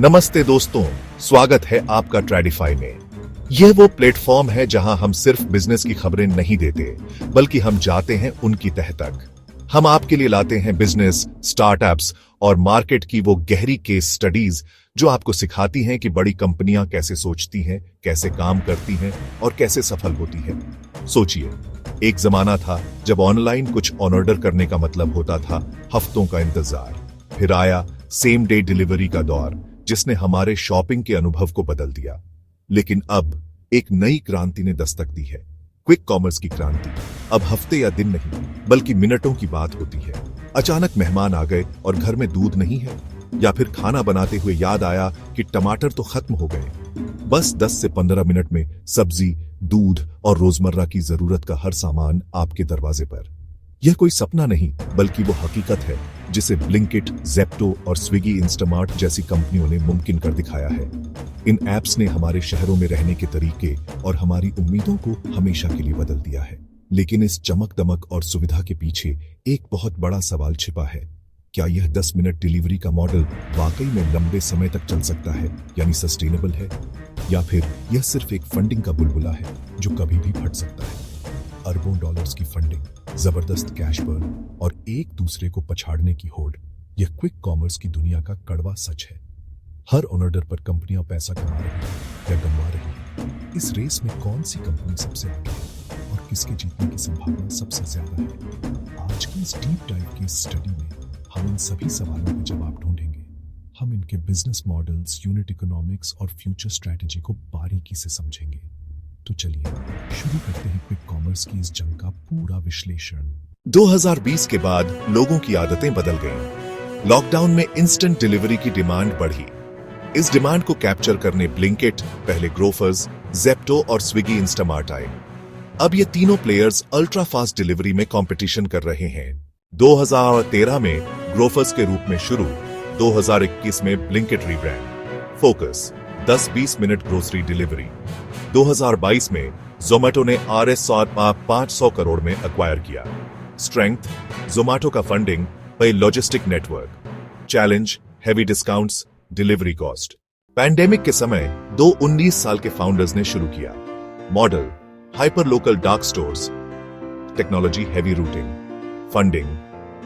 नमस्ते दोस्तों, स्वागत है आपका ट्रेडिफाई में। यह वो प्लेटफॉर्म है जहां हम सिर्फ बिजनेस की खबरें नहीं देते, बल्कि हम जाते हैं उनकी तह तक। हम आपके लिए लाते हैं बिजनेस, स्टार्टअप्स और मार्केट की वो गहरी केस स्टडीज जो आपको सिखाती हैं कि बड़ी कंपनियां कैसे सोचती हैं, कैसे काम करती हैं और कैसे सफल होती हैं। सोचिए, एक जमाना था जब ऑनलाइन कुछ ऑर्डर करने का मतलब होता था हफ्तों का इंतजार। फिर आया सेम डे डिलीवरी का दौर, जिसने हमारे शॉपिंग के अनुभव को बदल दिया। लेकिन अब एक नई क्रांति ने दस्तक दी है, क्विक कॉमर्स की क्रांति। अब हफ्ते या दिन नहीं, बल्कि मिनटों की बात होती है। अचानक मेहमान आ गए और घर में दूध नहीं है, या फिर खाना बनाते हुए याद आया कि टमाटर तो खत्म हो गए। बस 10 से 15 मिनट में सब्जी, दूध और रोजमर्रा की जरूरत का हर सामान आपके दरवाजे पर। यह कोई सपना नहीं, बल्कि वो हकीकत है जिसे ब्लिंकिट, ज़ेप्टो और स्विगी इंस्टामार्ट जैसी कंपनियों ने मुमकिन कर दिखाया है। इन ऐप्स ने हमारे शहरों में रहने के तरीके और हमारी उम्मीदों को हमेशा के लिए बदल दिया है। लेकिन इस चमक दमक और सुविधा के पीछे एक बहुत बड़ा सवाल छिपा है। क्या यह 10 मिनट डिलीवरी का मॉडल वाकई में लंबे समय तक चल सकता है, यानी सस्टेनेबल है, या फिर यह सिर्फ एक फंडिंग का बुलबुला है जो कभी भी फट सकता है? अरबों डॉलर्स की फंडिंग, जबरदस्त कैश बर्न और एक दूसरे को पछाड़ने की होड़, यह क्विक कॉमर्स की दुनिया का कड़वा सच है। हर ऑर्डर पर कंपनियां पैसा कमा रही हैं या गंवा रही हैं। इस रेस में कौन सी कंपनी सबसे आगे है और किसके जीतने की संभावना सबसे ज्यादा है? आज की इस डीप डाइव की स्टडी में हम इन सभी सवालों के जवाब ढूंढेंगे। हम इनके बिजनेस मॉडल्स, यूनिट इकोनॉमिक्स और फ्यूचर स्ट्रैटेजी को बारीकी से समझेंगे। तो चलिए शुरू करते हैं क्विक कॉमर्स की इस जंग का पूरा विश्लेषण। 2020 के बाद लोगों की आदतें बदल गईं। लॉकडाउन में इंस्टेंट डिलीवरी की डिमांड बढ़ी। इस डिमांड को कैप्चर करने ब्लिंकिट, पहले ग्रोफर्स, ज़ेप्टो और स्विगी इंस्टामार्ट आए। अब ये तीनों प्लेयर्स अल्ट्रा फास्ट डिलीवरी में कंपटीशन कर रहे हैं। 2013 में ग्रोफर्स के रूप में शुरू, 2021 में Blinkit rebrand. Focus 10-20 minute grocery delivery. 2022 में ज़ोमैटो ने RS 500 करोड़ में एक्वायर किया। स्ट्रेंथ, ज़ोमैटो का फंडिंग, पे logistic network. Challenge, heavy discounts, delivery cost. Pandemic के समय 19 साल के फाउंडर्स ने शुरू किया। Model, hyper local dark stores. Technology, heavy routing. Funding,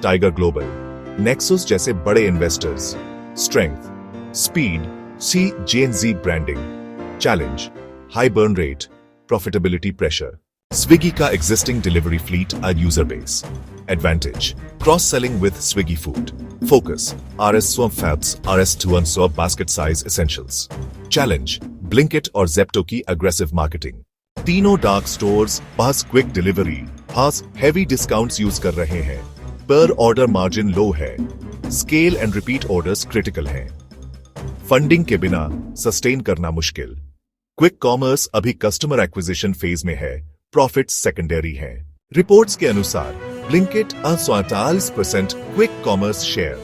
Tiger Global, Nexus जैसे बड़े investors. Strength, speed, C-Gen-Z branding. Challenge, high burn rate, profitability pressure. Swiggy का existing delivery fleet and user base. Advantage, cross selling with Swiggy food. Focus, RS Swap Fabs, RS 2 Swap basket size essentials. Challenge, Blinkit और Zepto की aggressive marketing. तीनों dark stores पास quick delivery, पास heavy discounts use कर रहे हैं। पर order margin low है। Scale and repeat orders critical हैं। Funding के बिना सस्टेन करना मुश्किल। क्विक कॉमर्स अभी कस्टमर एक्विजिशन फेज में है, प्रॉफिट्स सेकेंडरी हैं। रिपोर्ट्स के अनुसार Blinkit 47% quick commerce share,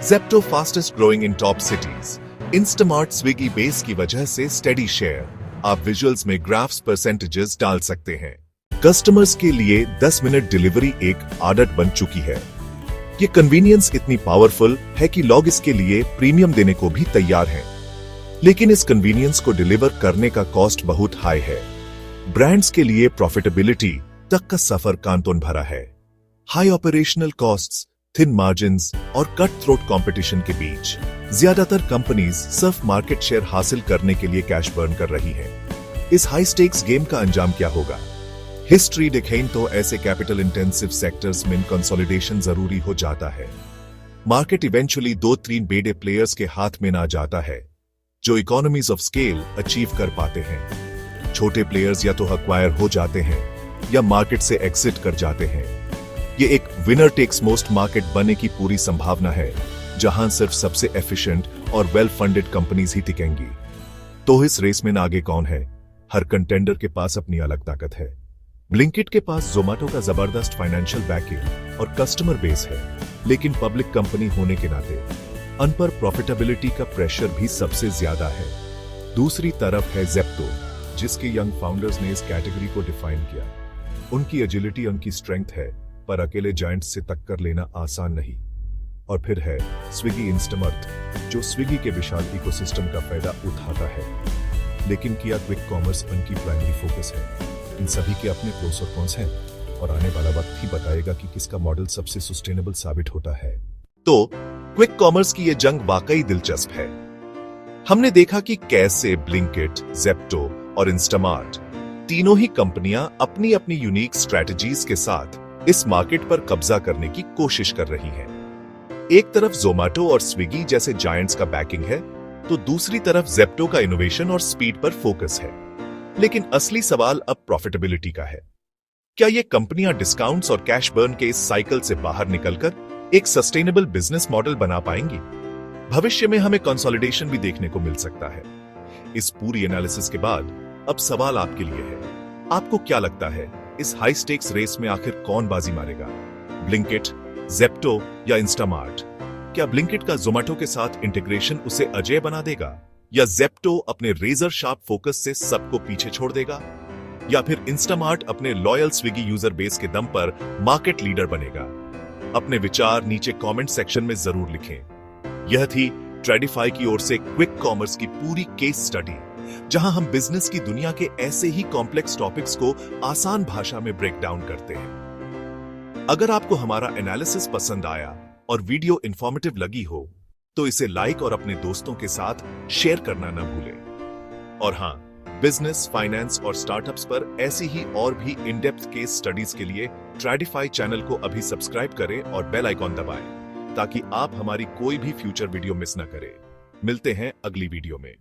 Zepto fastest growing in top cities, Instamart Swiggy base की वजह से स्टेडी शेयर। आप विजुअल्स में ग्राफ्स परसेंटेजेस डाल सकते हैं। कस्टमर्स के लिए 10 मिनट डिलीवरी एक आदत बन चुकी है। ये कन्वीनियंस इतनी पावरफुल है कि लोग इसके लिए प्रीमियम देने को भी तैयार हैं। लेकिन इस कन्वीनियंस को डिलीवर करने का कॉस्ट बहुत हाई है। ब्रांड्स के लिए प्रॉफिटेबिलिटी तक का सफर कांटोन भरा है। High operational costs, thin margins और कट थ्रोट कंपटीशन के बीच ज्यादातर कंपनीज सिर्फ मार्केट शेयर हासिल करने के लिए कैश बर्न कर रही हैं। इस हाई स्टेक्स गेम का अंजाम क्या होगा? हिस्ट्री दिखाएं तो ऐसे कैपिटल इंटेंसिव सेक्टर्स में कंसोलिडेशन जरूरी हो जाता है। मार्केट इवेंचुअली 2-3 बड़े प्लेयर्स के हाथ में ना जाता है जो इकोनॉमीज ऑफ स्केल अचीव कर पाते हैं। छोटे प्लेयर्स या तो एक्वायर हो जाते हैं या मार्केट से एग्जिट कर जाते हैं। ये एक विनर टेक्स मोस्ट मार्केट बनने की पूरी संभावना है, जहां सिर्फ सबसे एफिशिएंट और वेल फंडेड कंपनीज ही टिकेंगी। तो इस रेस में आगे कौन है? हर कंटेंडर के पास अपनी अलग ताकत है। ब्लिंकिट के पास ज़ोमैटो का जबरदस्त फाइनेंशियल बैकिंग और कस्टमर बेस है, लेकिन पब्लिक कंपनी होने के नाते अन पर प्रॉफिटेबिलिटी का प्रेशर भी सबसे ज्यादा है। दूसरी तरफ है ज़ेप्टो, जिसके यंग फाउंडर्स ने इस कैटेगरी को डिफाइन किया। उनकी एजिलिटी उनकी स्ट्रेंथ है, पर अकेले जायंट्स से टक्कर लेना आसान नहीं। और फिर है स्विगी इंस्टामार्ट, जो स्विगी के विशाल इकोसिस्टम का फायदा उठाता है। लेकिन क्या क्विक कॉमर्स उनकी प्राइमरी फोकस है? इन सभी के अपने प्रोस और कॉन्स हैं, और आने वाला वक्त ही बताएगा कि किसका मॉडल सबसे सस्टेनेबल साबित होता है। तो क्विक कॉमर्स की यह जंग वाकई दिलचस्प है। हमने देखा कि कैसे ब्लिंकिट, ज़ेप्टो और इंस्टामार्ट तीनों ही कंपनियां अपनी अपनी यूनिक स्ट्रेटजीज के साथ इस मार्केट पर कब्जा करने की कोशिश कर रही हैं। एक तरफ ज़ोमैटो और स्विगी जैसे जायंट्स का बैकिंग है, तो दूसरी तरफ ज़ेप्टो का इनोवेशन और स्पीड पर फोकस है। लेकिन असली सवाल अब प्रॉफिटेबिलिटी का है। क्या ये कंपनियां डिस्काउंट्स और कैश बर्न के इस साइकिल से बाहर निकलकर एक सस्टेनेबल बिजनेस मॉडल बना पाएंगी? भविष्य में हमें कंसोलिडेशन भी देखने को मिल सकता है। इस पूरी एनालिसिस के बाद अब सवाल आपके लिए है, आपको क्या लगता है इस हाई स्टेक्स रेस में आखिर कौन बाजी मारेगा? ब्लिंकिट, ज़ेप्टो या इंस्टामार्ट? क्या ब्लिंकिट का ज़ोमैटो के साथ इंटीग्रेशन उसे अजेय बना देगा, या ज़ेप्टो अपने रेजर शार्प फोकस से सबको पीछे छोड़ देगा, या फिर इंस्टामार्ट अपने लॉयल स्विगी यूजर बेस के दम पर मार्केट लीडर बनेगा? अपने विचार नीचे कमेंट सेक्शन में जरूर लिखें। यह थी ट्रेडिफाई की ओर से क्विक कॉमर्स की पूरी केस स्टडी, जहां हम बिजनेस की दुनिया के ऐसे ही कॉम्प्लेक्स टॉपिक्स को आसान भाषा में ब्रेक डाउन करते हैं। अगर आपको हमारा एनालिसिस पसंद आया और वीडियो इंफॉर्मेटिव लगी हो, तो इसे लाइक और अपने दोस्तों के साथ शेयर करना न भूलें। और हां, बिजनेस, फाइनेंस और स्टार्टअप्स पर ऐसी ही और भी इन डेप्थ केस स्टडीज के लिए ट्रेडिफाई चैनल को अभी सब्सक्राइब करें और बेल आइकॉन दबाएं, ताकि आप हमारी कोई भी फ्यूचर वीडियो मिस न करें। मिलते हैं अगली वीडियो में।